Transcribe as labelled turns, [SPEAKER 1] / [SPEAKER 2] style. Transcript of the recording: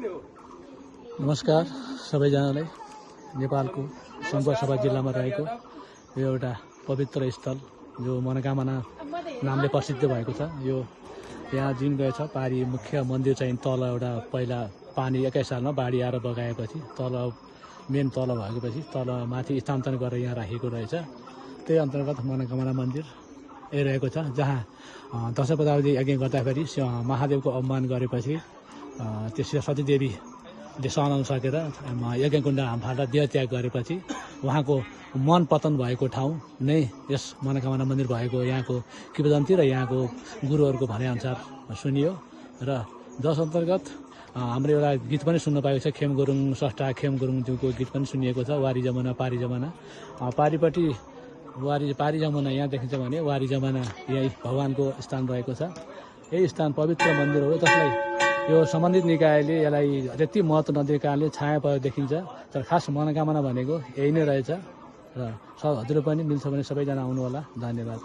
[SPEAKER 1] नमस्कार सबैजनालाई। नेपालको सङ्खुवासभा जिल्लामा रहेको यो एउटा पवित्र स्थल जो मनोकामना नामले प्रसिद्ध भएको छ। यो यहाँ जुन गएछ पारी मुख्य मन्दिर चाहिँ तल एउटा पहिला पानी 21 सालमा बाढी आएर बगाएपछि तल मेन तल भएपछि तल माथि स्थानान्तरण गरेर यहाँ राखेको रहेछ। त्यही अन्तर्गत मनोकामना मन्दिर रहेको छ, जहाँ दशैँ पदावधि यज्ञ गर्दाखेरि महादेवको अपमान गरेपछि त्यसरी सतीदेवीले सहन सकेर यज्ञकुण्ड फाल्दा देहत्याग गरेपछि उहाँको मन पतन भएको ठाउँ नै यस मनोकामना मन्दिर भएको यहाँको किंवदन्ती र यहाँको गुरुहरूको भनाइअनुसार सुनियो। र जस अन्तर्गत हाम्रो एउटा गीत पनि सुन्न पाएको छ, खेम गुरुङ स्रष्टा खेम गुरुङज्यूको गीत पनि सुनिएको छ, वारी जमाना पारी जमाना। पारीपट्टि पारी जमाना यहाँ देखिन्छ भने वारी जमाना यही भगवानको स्थान रहेको छ। यही स्थान पवित्र मन्दिर हो, जसलाई यो सम्बन्धित निकायले यसलाई त्यति महत्त्व नदिएको कारणले छाया पर देखिन्छ। तर खास मनोकामना भनेको यही नै रहेछ। र हजुर पनि मिल्छ भने सबैजना आउनु होला। धन्यवाद।